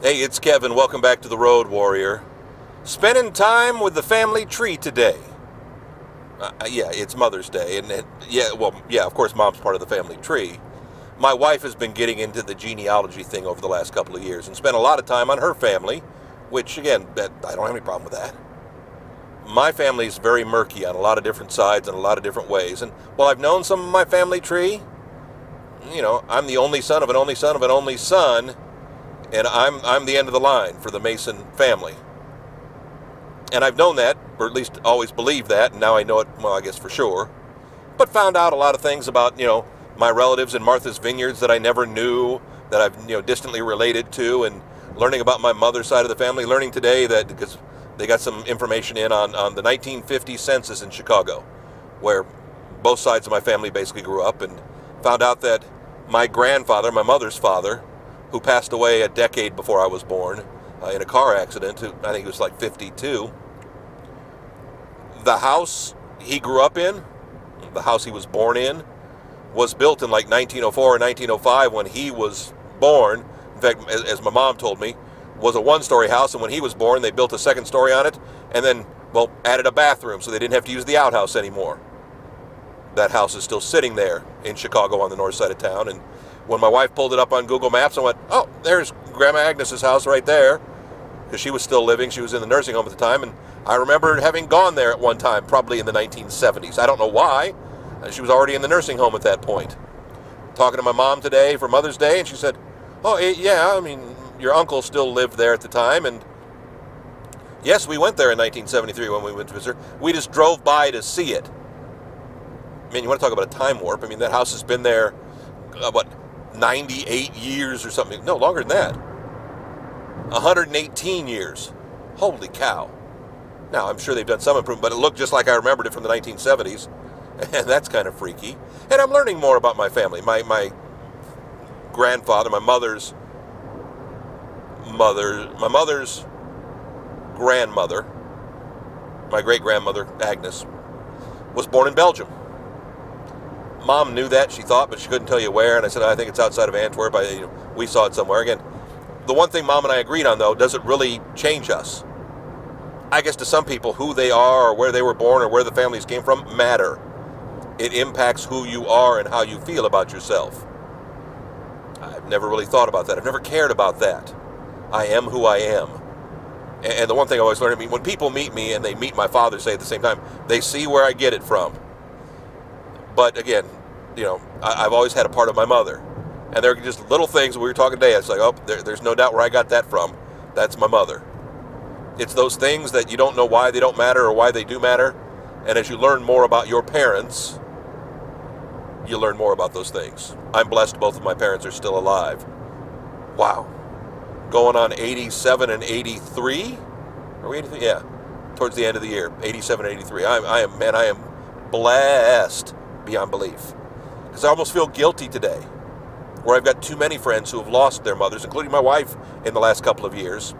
Hey, it's Kevin. Welcome back to the Road Warrior. Spending time with the family tree today. Yeah, it's Mother's Day, and of course, Mom's part of the family tree. My wife has been getting into the genealogy thing over the last couple of years and spent a lot of time on her family, which, again, I don't have any problem with that. My family is very murky on a lot of different sides and a lot of different ways, and while I've known some of my family tree, I'm the only son of an only son of an only son, and I'm the end of the line for the Mason family. And I've known that, or at least always believed that, and now I know it, well, I guess for sure. But found out a lot of things about, my relatives in Martha's Vineyards that I never knew, that I've, distantly related to, and learning about my mother's side of the family, learning today that, because they got some information in on the 1950 census in Chicago, where both sides of my family basically grew up, and found out that my grandfather, my mother's father, who passed away a decade before I was born in a car accident, I think he was like 52. The house he grew up in, the house he was born in, was built in like 1904 or 1905 when he was born. In fact, as my mom told me, was a one-story house, and when he was born, they built a second story on it, and then, added a bathroom so they didn't have to use the outhouse anymore. That house is still sitting there in Chicago on the north side of town, and when my wife pulled it up on Google Maps, I went, oh, there's Grandma Agnes's house right there, because she was still living. She was in the nursing home at the time, and I remember having gone there at one time, probably in the 1970s. I don't know why. She was already in the nursing home at that point. Talking to my mom today for Mother's Day, and she said, oh, yeah, your uncle still lived there at the time, and yes, we went there in 1973 when we went to visit her. We just drove by to see it. You want to talk about a time warp. That house has been there, 98 years or something. No, longer than that. 118 years. Holy cow. Now, I'm sure they've done some improvement, but it looked just like I remembered it from the 1970s. And that's kind of freaky. And I'm learning more about my family. My grandfather, my mother's grandmother, my great-grandmother, Agnes, was born in Belgium. Mom knew that, she thought, but she couldn't tell you where, and I said, I think it's outside of Antwerp. We saw it somewhere. Again, the one thing Mom and I agreed on, though, does it really change us? I guess to some people, who they are or where they were born or where the families came from matter. It impacts who you are and how you feel about yourself. I've never really thought about that. I've never cared about that. I am who I am. And the one thing I always learned, when people meet me and they meet my father, say at the same time, they see where I get it from. But again, I've always had a part of my mother. And there are just little things. We were talking today. It's like, oh, there's no doubt where I got that from. That's my mother. It's those things that you don't know why they don't matter or why they do matter. And as you learn more about your parents, you learn more about those things. I'm blessed both of my parents are still alive. Wow. Going on 87 and 83? Are we 83? Yeah. Towards the end of the year. 87 and 83. I am blessed beyond belief. Because I almost feel guilty today, where I've got too many friends who have lost their mothers, including my wife in the last couple of years,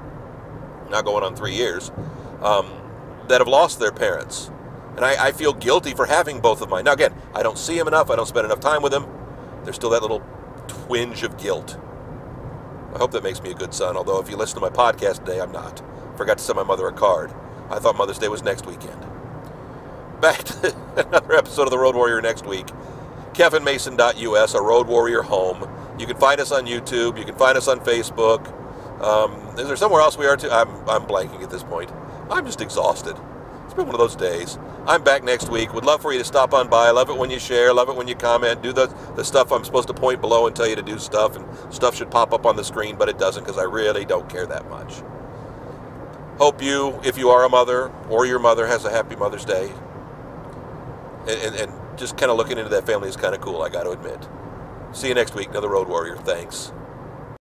now going on 3 years, that have lost their parents. And I feel guilty for having both of mine. Now again, I don't see them enough, I don't spend enough time with them. There's still that little twinge of guilt. I hope that makes me a good son, although if you listen to my podcast today, I'm not. Forgot to send my mother a card. I thought Mother's Day was next weekend. Back to another episode of The Road Warrior next week. KevinMason.us, a Road Warrior home. You can find us on YouTube. You can find us on Facebook. Is there somewhere else we are too? I'm blanking at this point. I'm just exhausted. It's been one of those days. I'm back next week. Would love for you to stop on by. Love it when you share. Love it when you comment. Do the stuff I'm supposed to point below and tell you to do stuff. And stuff should pop up on the screen, but it doesn't because I really don't care that much. Hope you, if you are a mother or your mother, has a happy Mother's Day. And just kind of looking into that family is kind of cool, I got to admit. See you next week. Another Road Warrior. Thanks.